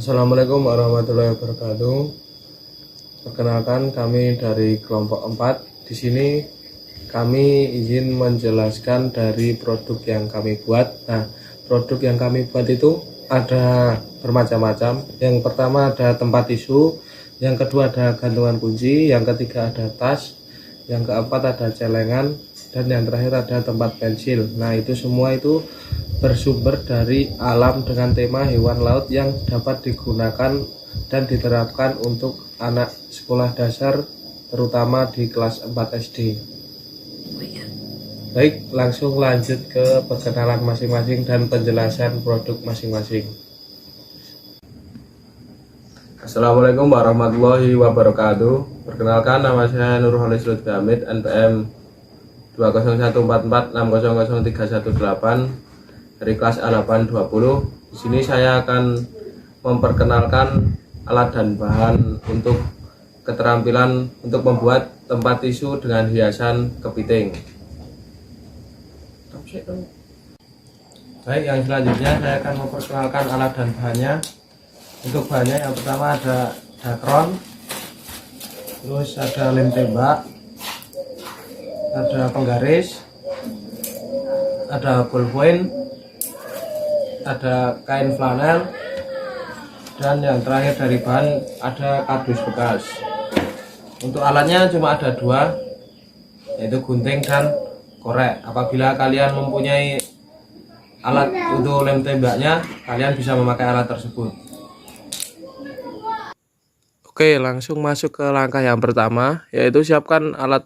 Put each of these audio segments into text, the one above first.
Assalamualaikum warahmatullahi wabarakatuh. Perkenalkan, kami dari kelompok 4. Di sini kami izin menjelaskan dari produk yang kami buat. Nah, produk yang kami buat itu ada bermacam-macam. Yang pertama ada tempat tisu, yang kedua ada gantungan kunci, yang ketiga ada tas, yang keempat ada celengan, dan yang terakhir ada tempat pensil. Nah, itu semua itu bersumber dari alam dengan tema hewan laut yang dapat digunakan dan diterapkan untuk anak sekolah dasar, terutama di kelas 4 SD. Baik, langsung lanjut ke perkenalan masing-masing dan penjelasan produk masing-masing. Assalamualaikum warahmatullahi wabarakatuh. Perkenalkan, nama saya Nurholis Lutfi Hamid, NPM 20144600318 dari kelas A820. Di sini saya akan memperkenalkan alat dan bahan untuk keterampilan untuk membuat tempat tisu dengan hiasan kepiting. Baik, yang selanjutnya saya akan memperkenalkan alat dan bahannya. Untuk bahannya yang pertama ada dakron, terus ada lem tembak, ada penggaris, ada ballpoint, ada kain flanel, dan yang terakhir dari bahan ada kardus bekas. Untuk alatnya cuma ada dua, yaitu gunting dan korek. Apabila kalian mempunyai alat untuk lem tembaknya, kalian bisa memakai alat tersebut. Oke, langsung masuk ke langkah yang pertama, yaitu siapkan alat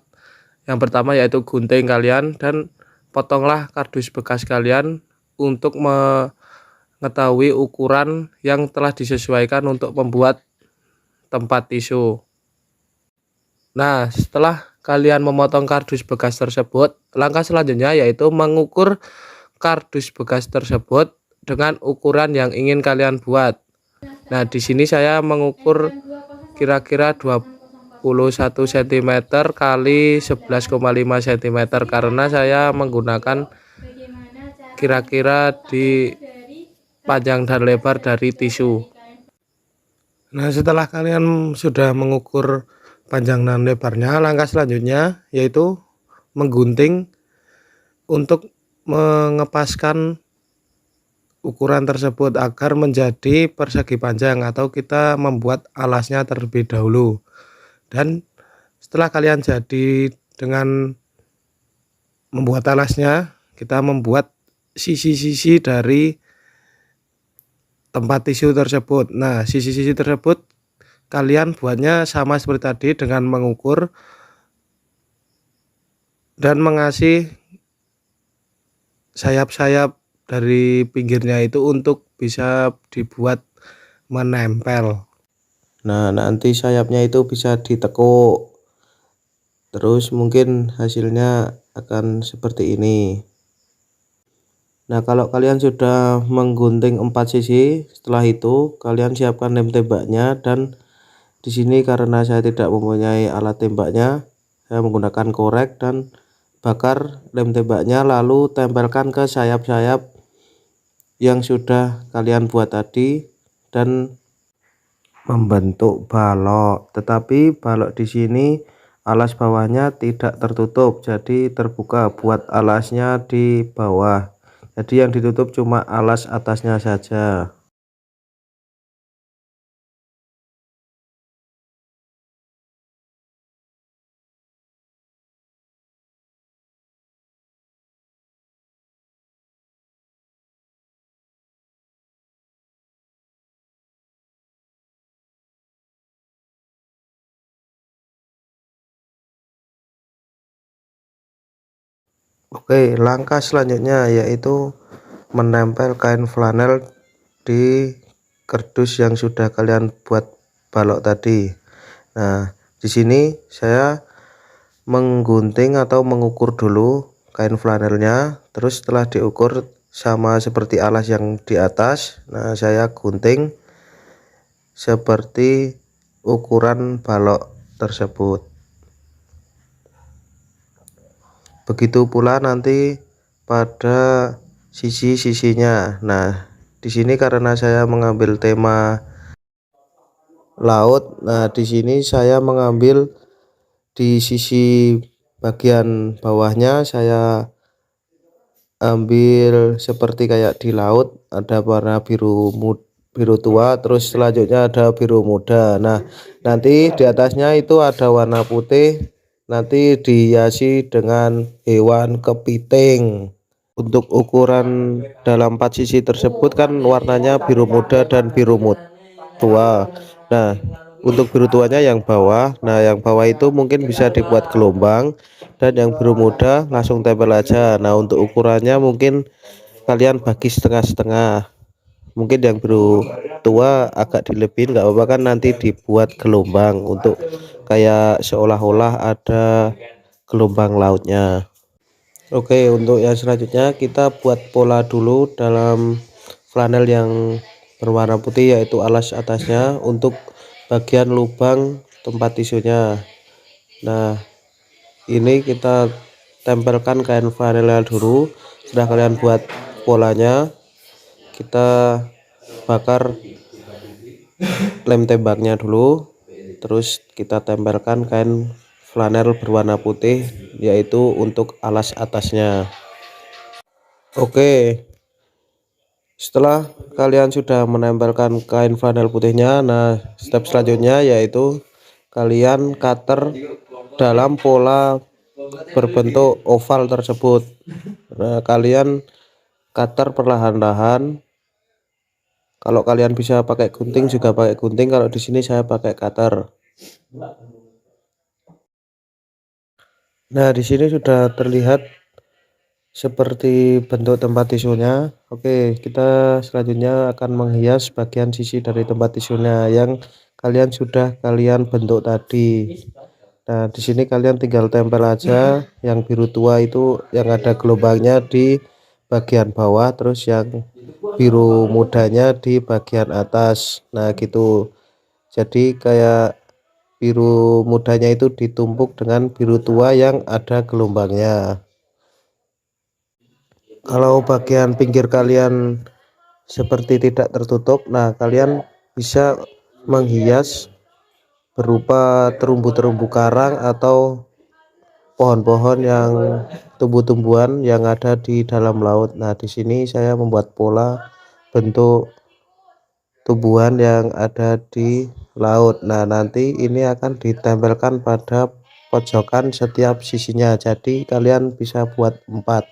yang pertama, yaitu gunting kalian, dan potonglah kardus bekas kalian untuk mengetahui ukuran yang telah disesuaikan untuk membuat tempat tisu. Nah, setelah kalian memotong kardus bekas tersebut, langkah selanjutnya yaitu mengukur kardus bekas tersebut dengan ukuran yang ingin kalian buat. Nah, di sini saya mengukur kira-kira 21 cm kali 11,5 cm karena saya menggunakan kira-kira di panjang dan lebar dari tisu. Nah, setelah kalian sudah mengukur panjang dan lebarnya, langkah selanjutnya yaitu menggunting untuk mengepaskan ukuran tersebut agar menjadi persegi panjang, atau kita membuat alasnya terlebih dahulu. Dan setelah kalian jadi dengan membuat alasnya, kita membuat sisi-sisi dari tempat tisu tersebut. Nah, sisi-sisi tersebut kalian buatnya sama seperti tadi dengan mengukur dan mengasih sayap-sayap dari pinggirnya itu untuk bisa dibuat menempel. Nah, nanti sayapnya itu bisa ditekuk, terus mungkin hasilnya akan seperti ini. Nah, kalau kalian sudah menggunting 4 sisi, setelah itu kalian siapkan lem tembaknya. Dan di sini karena saya tidak mempunyai alat tembaknya, saya menggunakan korek dan bakar lem tembaknya, lalu tempelkan ke sayap-sayap yang sudah kalian buat tadi dan membentuk balok. Tetapi balok di sini alas bawahnya tidak tertutup, jadi terbuka buat alasnya di bawah. Jadi yang ditutup cuma alas atasnya saja. Oke, langkah selanjutnya yaitu menempel kain flanel di kardus yang sudah kalian buat balok tadi. Nah, di sini saya menggunting atau mengukur dulu kain flanelnya, terus setelah diukur sama seperti alas yang di atas, nah saya gunting seperti ukuran balok tersebut. Begitu pula nanti pada sisi-sisinya. Nah, di sini karena saya mengambil tema laut. Nah, di sini saya mengambil di sisi bagian bawahnya, saya ambil seperti kayak di laut, ada warna biru tua, terus selanjutnya ada biru muda. Nah, nanti di atasnya itu ada warna putih, nanti dihiasi dengan hewan kepiting. Untuk ukuran dalam 4 sisi tersebut kan warnanya biru muda dan tua. Nah, untuk biru tuanya yang bawah. Nah, yang bawah itu mungkin bisa dibuat gelombang, dan yang biru muda langsung tempel aja. Nah, untuk ukurannya mungkin kalian bagi setengah-setengah. Mungkin yang biru tua agak dilebihin, nggak apa-apa kan, nanti dibuat gelombang untuk kayak seolah-olah ada gelombang lautnya. Oke, untuk yang selanjutnya kita buat pola dulu dalam flanel yang berwarna putih, yaitu alas atasnya untuk bagian lubang tempat tisunya. Nah, ini kita tempelkan kain flanelnya dulu. Setelah kalian buat polanya, kita bakar lem tembaknya dulu, terus kita tempelkan kain flanel berwarna putih, yaitu untuk alas atasnya. Oke, setelah kalian sudah menempelkan kain flanel putihnya, nah step selanjutnya yaitu kalian cutter dalam pola berbentuk oval tersebut. Nah, kalian cutter perlahan-lahan. Kalau kalian bisa pakai gunting juga pakai gunting, kalau di sini saya pakai cutter. Nah, di sini sudah terlihat seperti bentuk tempat tisunya. Oke, kita selanjutnya akan menghias bagian sisi dari tempat tisunya yang kalian bentuk tadi. Nah, di sini kalian tinggal tempel aja yang biru tua itu, yang ada gelombangnya di bagian bawah, terus yang biru mudanya di bagian atas. Nah, gitu. Jadi kayak biru mudanya itu ditumpuk dengan biru tua yang ada gelombangnya. Kalau bagian pinggir kalian seperti tidak tertutup, nah kalian bisa menghias berupa terumbu-terumbu karang atau pohon-pohon yang tumbuh-tumbuhan yang ada di dalam laut. Nah, di sini saya membuat pola bentuk tumbuhan yang ada di laut. Nah, nanti ini akan ditempelkan pada pojokan setiap sisinya. Jadi kalian bisa buat 4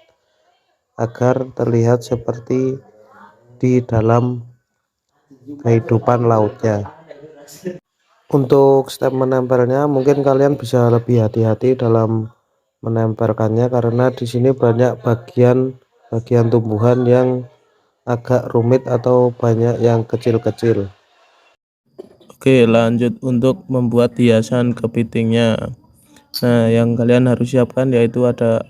agar terlihat seperti di dalam kehidupan lautnya. Untuk step menempelnya mungkin kalian bisa lebih hati-hati dalam menempelkannya, karena di sini banyak bagian tumbuhan yang agak rumit atau banyak yang kecil-kecil. Oke, lanjut untuk membuat hiasan kepitingnya. Nah, yang kalian harus siapkan yaitu ada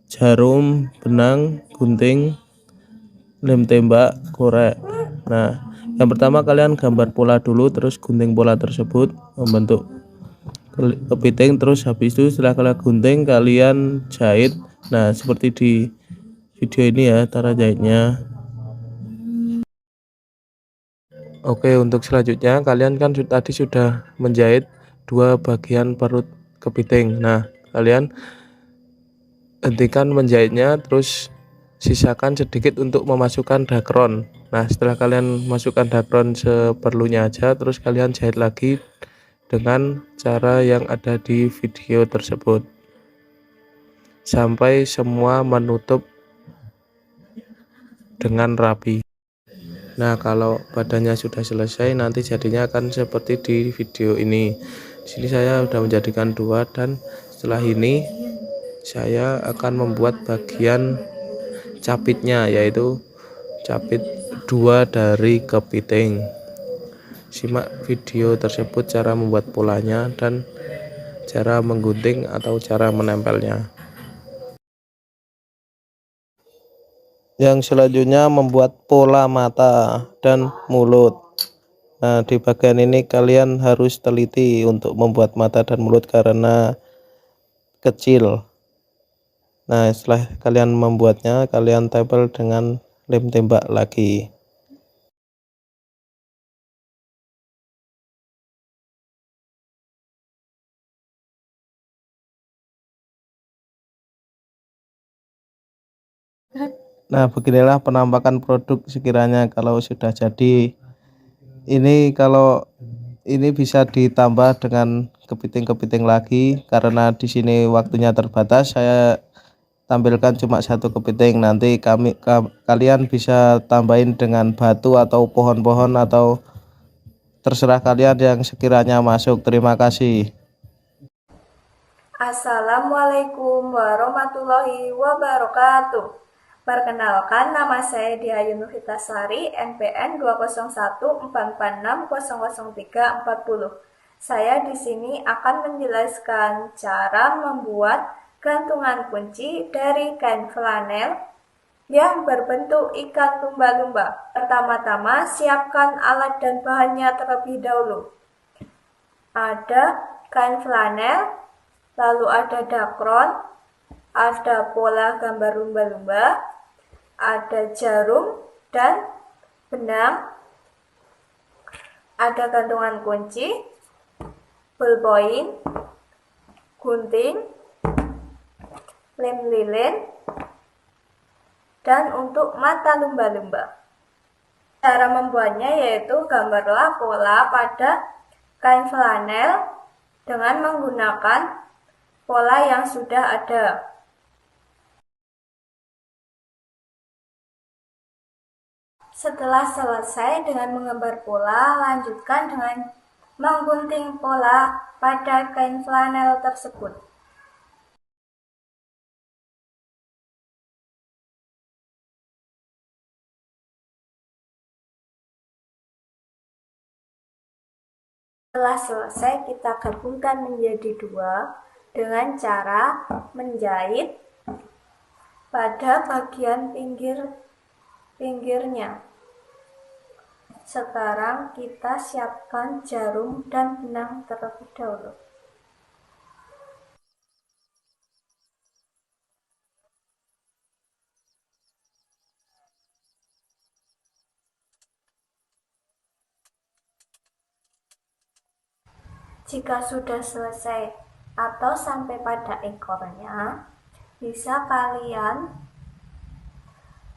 jarum, benang, gunting, lem tembak, korek. Nah, yang pertama kalian gambar pola dulu, terus gunting pola tersebut membentuk kepiting, terus habis itu setelah kalian gunting kalian jahit. Nah, seperti di video ini ya cara jahitnya. Oke, untuk selanjutnya kalian kan tadi sudah menjahit dua bagian perut kepiting. Nah, kalian hentikan menjahitnya, terus sisakan sedikit untuk memasukkan dakron. Nah, setelah kalian masukkan dakron seperlunya aja, terus kalian jahit lagi dengan cara yang ada di video tersebut sampai semua menutup dengan rapi. Nah, kalau badannya sudah selesai, nanti jadinya akan seperti di video ini. Di sini saya sudah menjadikan dua, dan setelah ini saya akan membuat bagian capitnya, yaitu capit dua dari kepiting. Simak video tersebut cara membuat polanya dan cara menggunting atau cara menempelnya. Yang selanjutnya membuat pola mata dan mulut. Nah, di bagian ini kalian harus teliti untuk membuat mata dan mulut karena kecil. Nah, setelah kalian membuatnya, kalian tempel dengan lem tembak lagi. Nah, beginilah penampakan produk sekiranya kalau sudah jadi. Ini kalau ini bisa ditambah dengan kepiting-kepiting lagi karena di sini waktunya terbatas. Saya tampilkan cuma satu kepiting. Nanti kalian bisa tambahin dengan batu atau pohon-pohon atau terserah kalian yang sekiranya masuk. Terima kasih. Assalamualaikum warahmatullahi wabarakatuh. Perkenalkan, nama saya Diayu Nurhitasari, NPN 20144600340. Saya di sini akan menjelaskan cara membuat gantungan kunci dari kain flanel yang berbentuk ikan lumba-lumba. Pertama-tama, siapkan alat dan bahannya terlebih dahulu. Ada kain flanel, lalu ada dakron, ada pola gambar lumba-lumba, ada jarum dan benang, ada gantungan kunci, ballpoint, gunting, lem lilin, dan untuk mata lumba-lumba. Cara membuatnya yaitu gambarlah pola pada kain flanel dengan menggunakan pola yang sudah ada. Setelah selesai dengan menggambar pola, lanjutkan dengan menggunting pola pada kain flanel tersebut. Setelah selesai, kita gabungkan menjadi dua dengan cara menjahit pada bagian pinggirnya. Sekarang kita siapkan jarum dan benang terlebih dahulu. Jika sudah selesai atau sampai pada ekornya, bisa kalian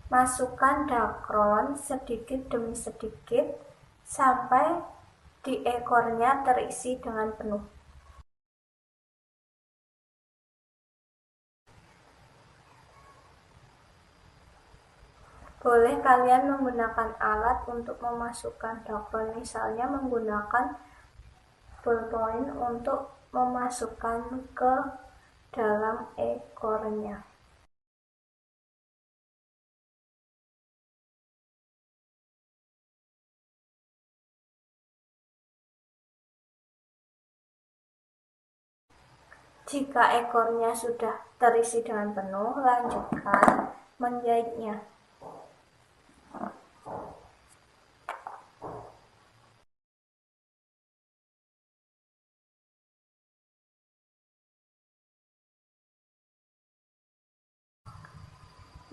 masukkan dakron sedikit demi sedikit sampai di ekornya terisi dengan penuh. Boleh kalian menggunakan alat untuk memasukkan dakron, misalnya menggunakan ballpoint untuk memasukkan ke dalam ekornya. Jika ekornya sudah terisi dengan penuh, lanjutkan menjahitnya.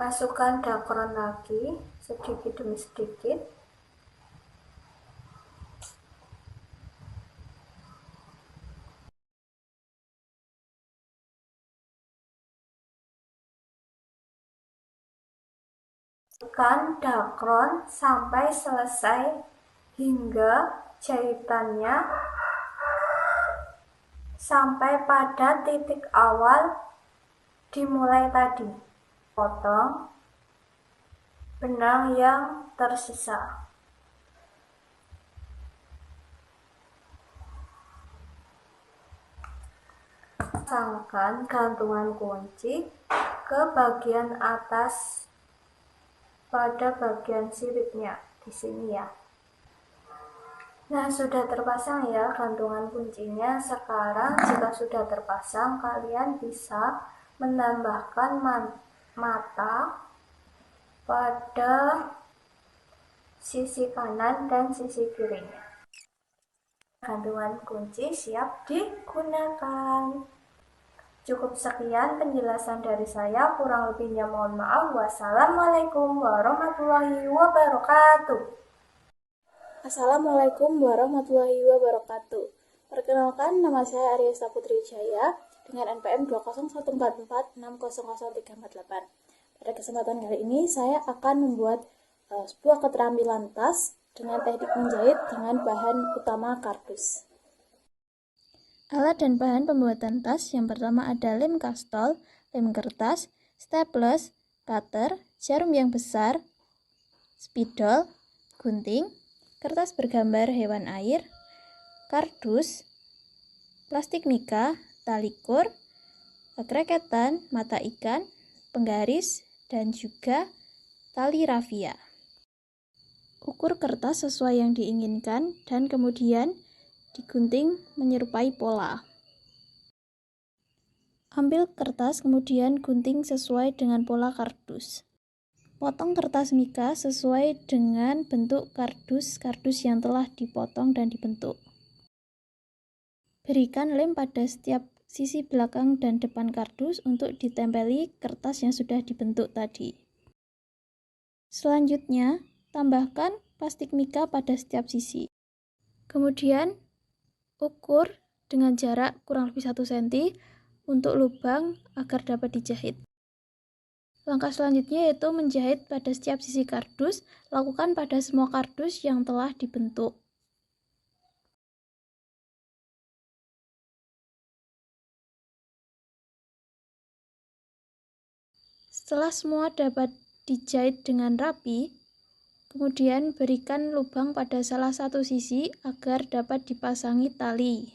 Masukkan dakron lagi sedikit demi sedikit. Masukkan dakron sampai selesai hingga jahitannya sampai pada titik awal dimulai tadi. Potong benang yang tersisa. Pasangkan gantungan kunci ke bagian atas pada bagian siripnya di sini ya. Nah, sudah terpasang ya gantungan kuncinya. Sekarang jika sudah terpasang, kalian bisa menambahkan mata pada sisi kanan dan sisi kirinya. Gantungan kunci siap digunakan. Cukup sekian penjelasan dari saya, kurang lebihnya mohon maaf. Wassalamualaikum warahmatullahi wabarakatuh. Assalamualaikum warahmatullahi wabarakatuh. Perkenalkan, nama saya Arya Saputri Jaya dengan NPM 20144600348. Pada kesempatan kali ini saya akan membuat sebuah keterampilan tas dengan teknik menjahit dengan bahan utama kardus. Alat dan bahan pembuatan tas yang pertama ada lem kastol, lem kertas, staples, cutter, jarum yang besar, spidol, gunting, kertas bergambar hewan air, kardus, plastik mika, tali kur, kreketan, mata ikan, penggaris, dan juga tali rafia. Ukur kertas sesuai yang diinginkan dan kemudian digunting menyerupai pola. Ambil kertas kemudian gunting sesuai dengan pola kardus. Potong kertas mika sesuai dengan bentuk kardus yang telah dipotong dan dibentuk. Berikan lem pada setiap sisi belakang dan depan kardus untuk ditempeli kertas yang sudah dibentuk tadi. Selanjutnya, tambahkan plastik mika pada setiap sisi. Kemudian, ukur dengan jarak kurang lebih 1 cm untuk lubang agar dapat dijahit. Langkah selanjutnya yaitu menjahit pada setiap sisi kardus. Lakukan pada semua kardus yang telah dibentuk. Setelah semua dapat dijahit dengan rapi, kemudian berikan lubang pada salah satu sisi agar dapat dipasangi tali.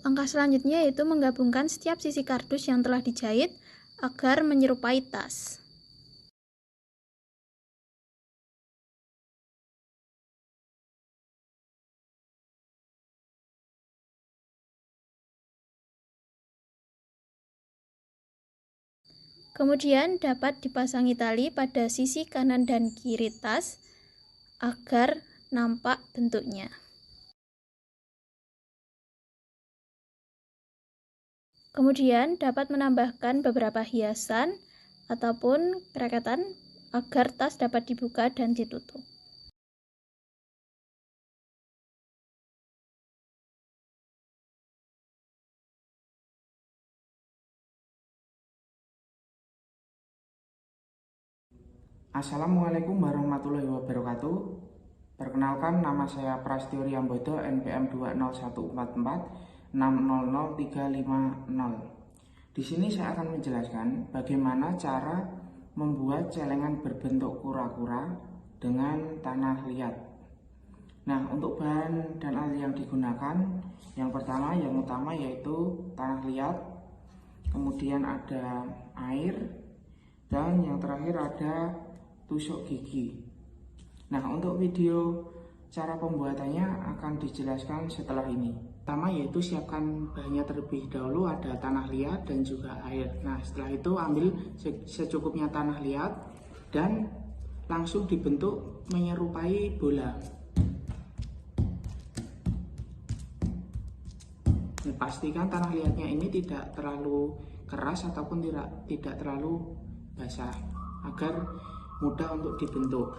Langkah selanjutnya yaitu menggabungkan setiap sisi kardus yang telah dijahit agar menyerupai tas. Kemudian dapat dipasangi tali pada sisi kanan dan kiri tas agar nampak bentuknya. Kemudian dapat menambahkan beberapa hiasan ataupun kreketan agar tas dapat dibuka dan ditutup. Assalamualaikum warahmatullahi wabarakatuh. Perkenalkan, nama saya Prastyo Riambodo, NPM 20144600350. Di sini saya akan menjelaskan bagaimana cara membuat celengan berbentuk kura-kura dengan tanah liat. Nah, untuk bahan dan alat yang digunakan, yang utama yaitu tanah liat, kemudian ada air, dan yang terakhir ada tusuk gigi. Nah, untuk video cara pembuatannya akan dijelaskan setelah ini. Pertama yaitu siapkan bahannya terlebih dahulu, ada tanah liat dan juga air. Nah, setelah itu ambil secukupnya tanah liat dan langsung dibentuk menyerupai bola. Nah, pastikan tanah liatnya ini tidak terlalu keras ataupun tidak terlalu basah agar mudah untuk dibentuk.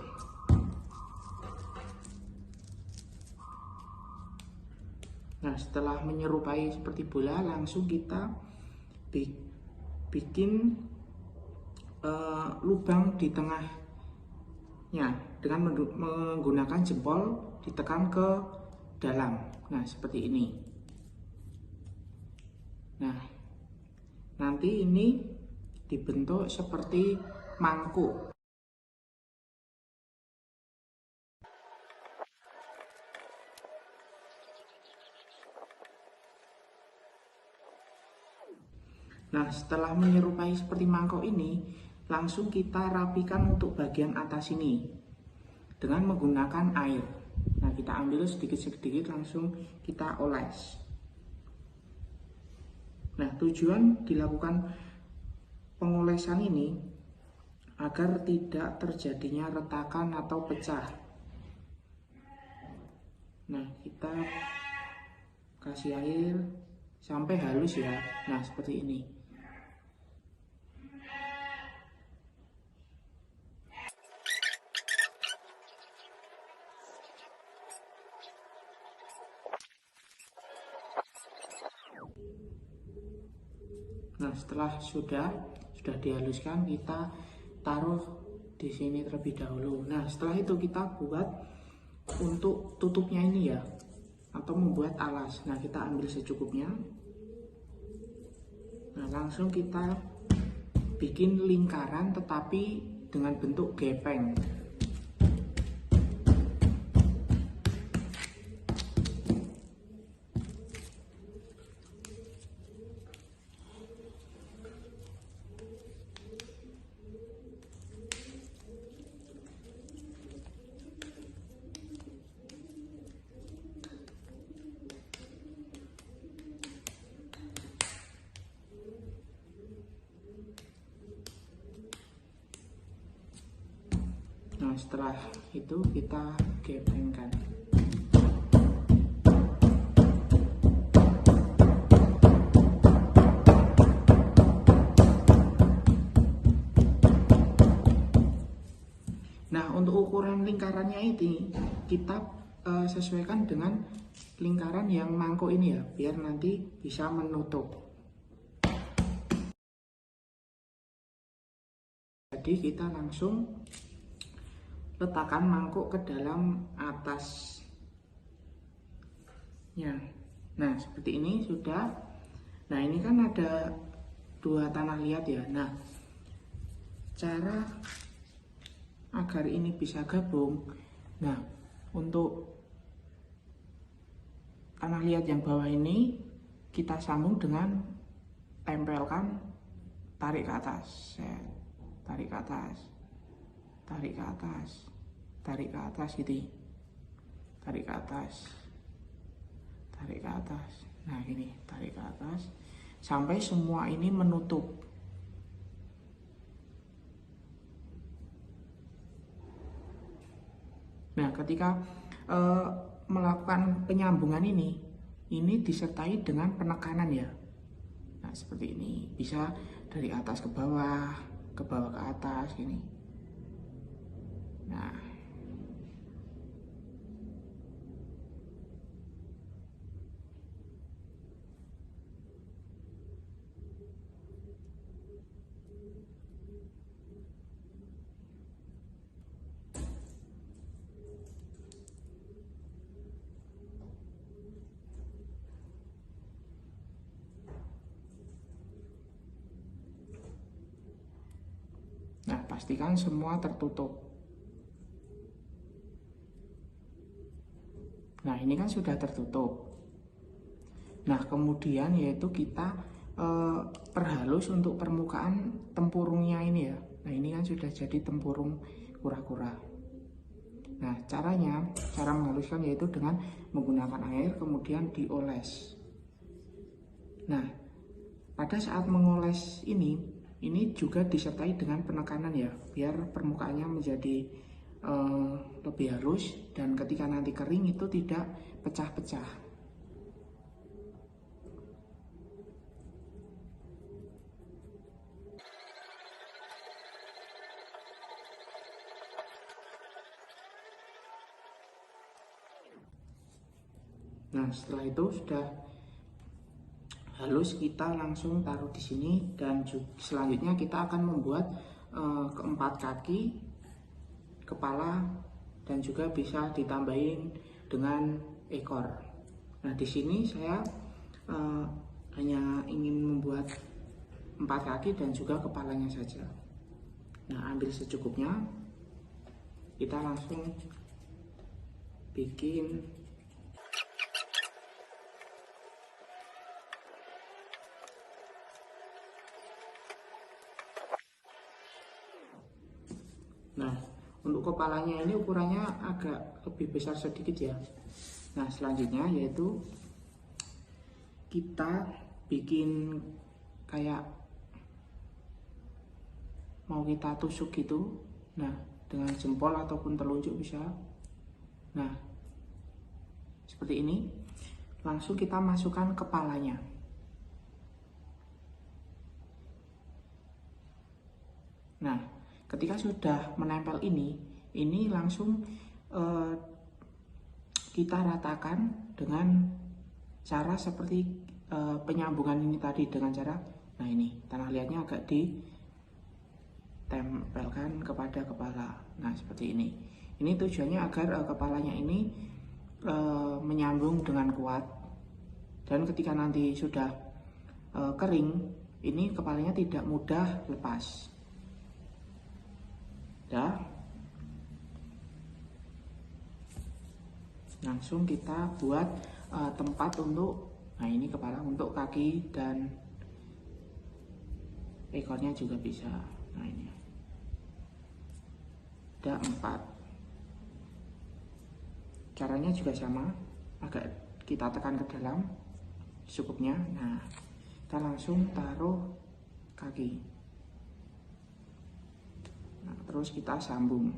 Nah, setelah menyerupai seperti bola, langsung kita bikin lubang di tengahnya dengan menggunakan jempol ditekan ke dalam. Nah, seperti ini. Nah, nanti ini dibentuk seperti mangkuk. Nah, setelah menyerupai seperti mangkok ini, langsung kita rapikan untuk bagian atas ini dengan menggunakan air. Nah, kita ambil sedikit-sedikit langsung kita oles. Nah, tujuan dilakukan pengolesan ini agar tidak terjadinya retakan atau pecah. Nah, kita kasih air sampai halus ya. Nah, seperti ini. Nah, setelah sudah dihaluskan, kita taruh di sini terlebih dahulu. Nah, setelah itu kita buat untuk tutupnya ini ya, atau membuat alas. Nah, kita ambil secukupnya. Nah, langsung kita bikin lingkaran tetapi dengan bentuk gepeng. Nah, setelah itu kita gepengkan. Nah, untuk ukuran lingkarannya ini kita sesuaikan dengan lingkaran yang mangkok ini ya, biar nanti bisa menutup. Jadi kita langsung letakkan mangkuk ke dalam atasnya. Nah, seperti ini sudah. Nah, ini kan ada 2 tanah liat ya. Nah, cara agar ini bisa gabung, nah, untuk tanah liat yang bawah ini kita sambung dengan tempelkan, tarik ke atas, tarik ke atas, tarik ke atas, tarik ke atas gitu, tarik ke atas, tarik ke atas. Nah, ini tarik ke atas sampai semua ini menutup. Nah, ketika melakukan penyambungan ini disertai dengan penekanan ya. Nah, seperti ini, bisa dari atas ke bawah ke atas ini. Nah, pastikan semua tertutup. Nah, ini kan sudah tertutup. Nah, kemudian yaitu kita perhalus untuk permukaan tempurungnya ini ya. Nah, ini kan sudah jadi tempurung kura-kura. Nah, cara menghaluskan yaitu dengan menggunakan air kemudian dioles. Nah, pada saat mengoles ini juga disertai dengan penekanan ya, biar permukaannya menjadi lebih halus dan ketika nanti kering itu tidak pecah-pecah. Nah, setelah itu sudah halus, kita langsung taruh di sini dan selanjutnya kita akan membuat keempat kaki, kepala, dan juga bisa ditambahin dengan ekor. Nah, di sini saya hanya ingin membuat 4 kaki dan juga kepalanya saja. Nah, ambil secukupnya, kita langsung bikin. Nah, untuk kepalanya ini ukurannya agak lebih besar sedikit ya. Nah, selanjutnya yaitu kita bikin kayak mau kita tusuk gitu. Nah, dengan jempol ataupun telunjuk bisa. Nah, seperti ini. Langsung kita masukkan kepalanya. Nah, ketika sudah menempel ini langsung kita ratakan dengan cara seperti penyambungan ini tadi dengan cara, nah ini tanah liatnya agak ditempelkan kepada kepala. Nah seperti ini. Ini tujuannya agar kepalanya ini menyambung dengan kuat, dan ketika nanti sudah kering, ini kepalanya tidak mudah lepas. Dah. Langsung kita buat tempat untuk, nah ini kepala, untuk kaki dan ekornya juga bisa. Nah ini ada 4. Caranya juga sama, agak kita tekan ke dalam secukupnya. Nah kita langsung taruh kaki, nah, terus kita sambung.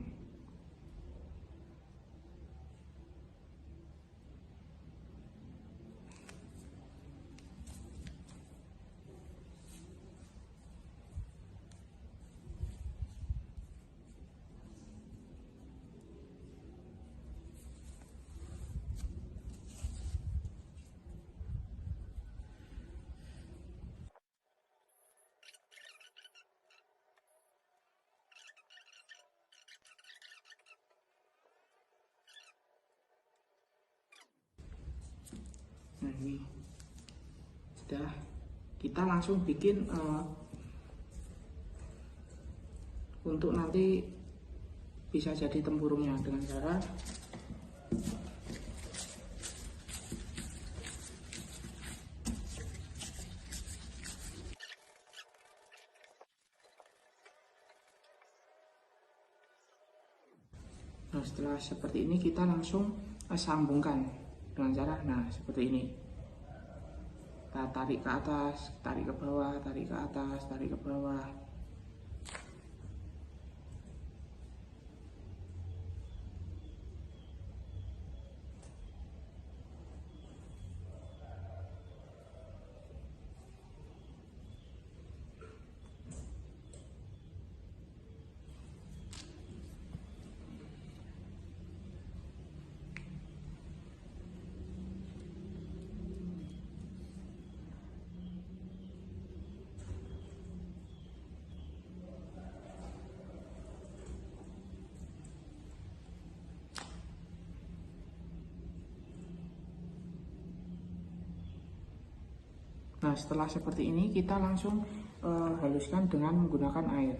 Nah ini sudah, kita langsung bikin untuk nanti bisa jadi tempurungnya dengan cara nah setelah seperti ini kita langsung sambungkan dengan cara, nah seperti ini. Kita tarik ke atas, tarik ke bawah, tarik ke atas, tarik ke bawah. Nah setelah seperti ini kita langsung haluskan dengan menggunakan air.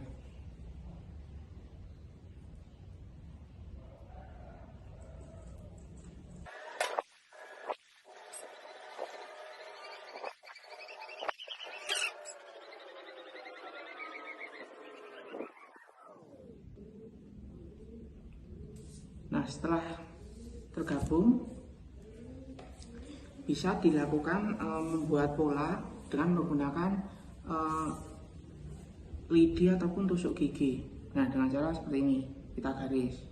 Nah setelah tergabung, bisa dilakukan membuat pola dengan menggunakan lidi ataupun tusuk gigi. Nah dengan cara seperti ini, kita garis.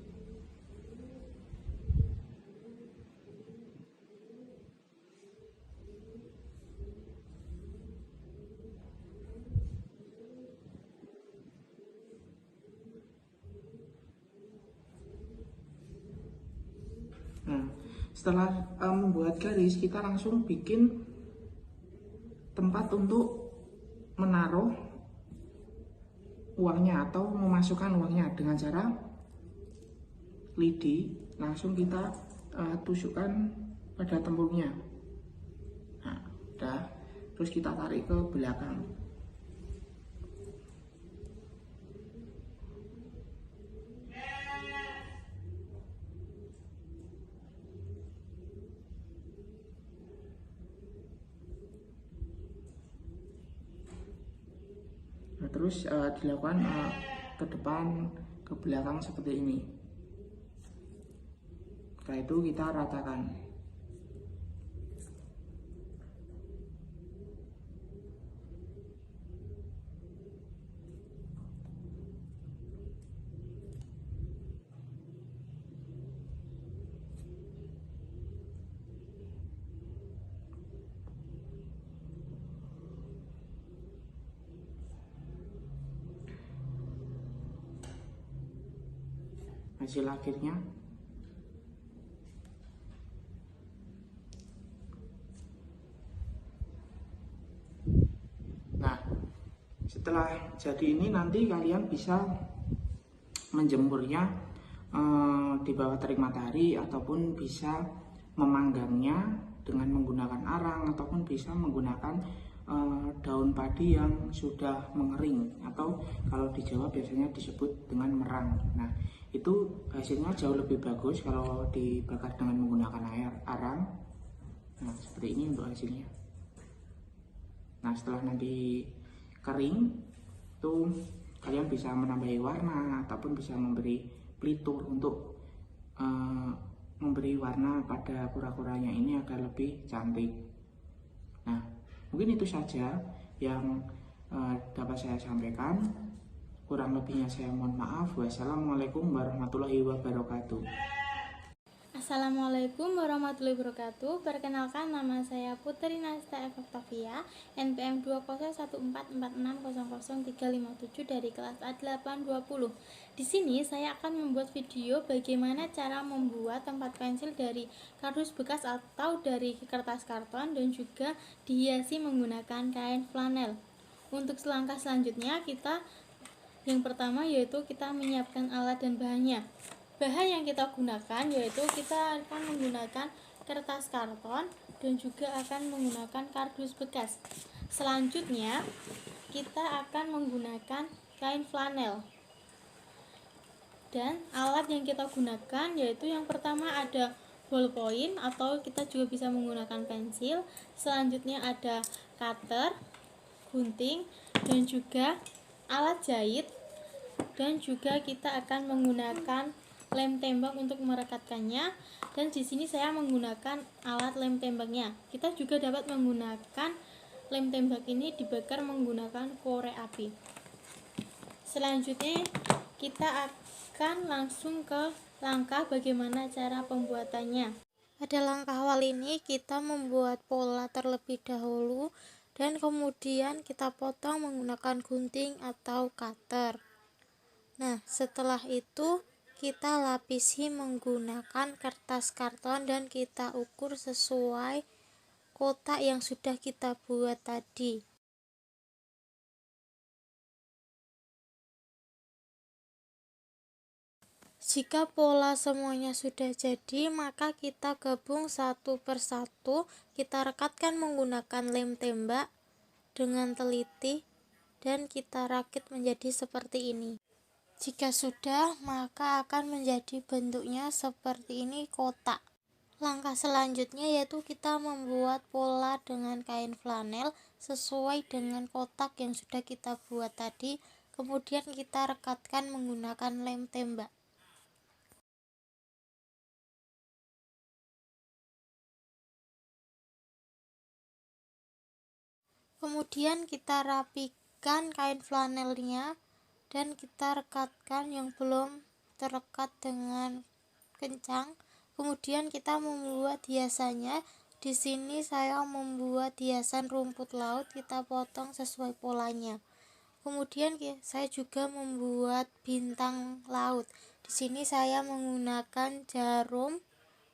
Nah, setelah membuat garis, kita langsung bikin tempat untuk menaruh uangnya atau memasukkan uangnya dengan cara lidi. Langsung kita tusukkan pada tempurungnya. Nah, udah. Terus kita tarik ke belakang. Nah, terus dilakukan ke depan, ke belakang seperti ini. Setelah itu kita ratakan. Hasil akhirnya setelah jadi ini nanti kalian bisa menjemurnya di bawah terik matahari, ataupun bisa memanggangnya dengan menggunakan arang, ataupun bisa menggunakan daun padi yang sudah mengering, atau kalau di Jawa biasanya disebut dengan merang. Nah, itu hasilnya jauh lebih bagus kalau dibakar dengan menggunakan arang. Nah, seperti ini untuk hasilnya. Nah, setelah nanti kering itu kalian bisa menambahi warna ataupun bisa memberi pelitur untuk memberi warna pada kura-kuranya ini agar lebih cantik. Nah, mungkin itu saja yang dapat saya sampaikan. Kurang lebihnya saya mohon maaf. Wassalamualaikum warahmatullahi wabarakatuh. Assalamualaikum warahmatullahi wabarakatuh. Perkenalkan, nama saya Putri Nasta F. Octavia, NPM 20144600357 dari kelas A820. Di sini saya akan membuat video bagaimana cara membuat tempat pensil dari kardus bekas atau dari kertas karton, dan juga dihiasi menggunakan kain flanel. Untuk langkah selanjutnya, yang pertama yaitu kita menyiapkan alat dan bahannya. Bahan yang kita gunakan yaitu kita akan menggunakan kertas karton dan juga akan menggunakan kardus bekas. Selanjutnya kita akan menggunakan kain flanel. Dan alat yang kita gunakan yaitu yang pertama ada ballpoint, atau kita juga bisa menggunakan pensil. Selanjutnya ada cutter, gunting, dan juga alat jahit, dan juga kita akan menggunakan lem tembak untuk merekatkannya. Dan di sini saya menggunakan alat lem tembaknya. Kita juga dapat menggunakan lem tembak ini dibakar menggunakan korek api. Selanjutnya kita akan langsung ke langkah bagaimana cara pembuatannya. Pada langkah awal ini kita membuat pola terlebih dahulu, dan kemudian kita potong menggunakan gunting atau cutter. Nah, setelah itu kita lapisi menggunakan kertas karton dan kita ukur sesuai kotak yang sudah kita buat tadi. Jika pola semuanya sudah jadi, maka kita gabung satu persatu. Kita rekatkan menggunakan lem tembak dengan teliti dan kita rakit menjadi seperti ini. Jika sudah, maka akan menjadi bentuknya seperti ini, kotak. Langkah selanjutnya yaitu kita membuat pola dengan kain flanel sesuai dengan kotak yang sudah kita buat tadi. Kemudian kita rekatkan menggunakan lem tembak. Kemudian kita rapikan kain flanelnya dan kita rekatkan yang belum terekat dengan kencang. Kemudian kita membuat hiasannya. Di sini saya membuat hiasan rumput laut, kita potong sesuai polanya. Kemudian saya juga membuat bintang laut. Di sini saya menggunakan jarum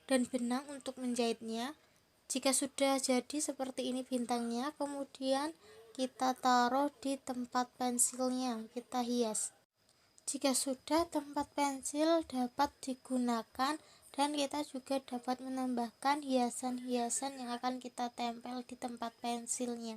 dan benang untuk menjahitnya. Jika sudah jadi seperti ini bintangnya, kemudian kita taruh di tempat pensilnya, kita hias. Jika sudah, tempat pensil dapat digunakan dan kita juga dapat menambahkan hiasan-hiasan yang akan kita tempel di tempat pensilnya.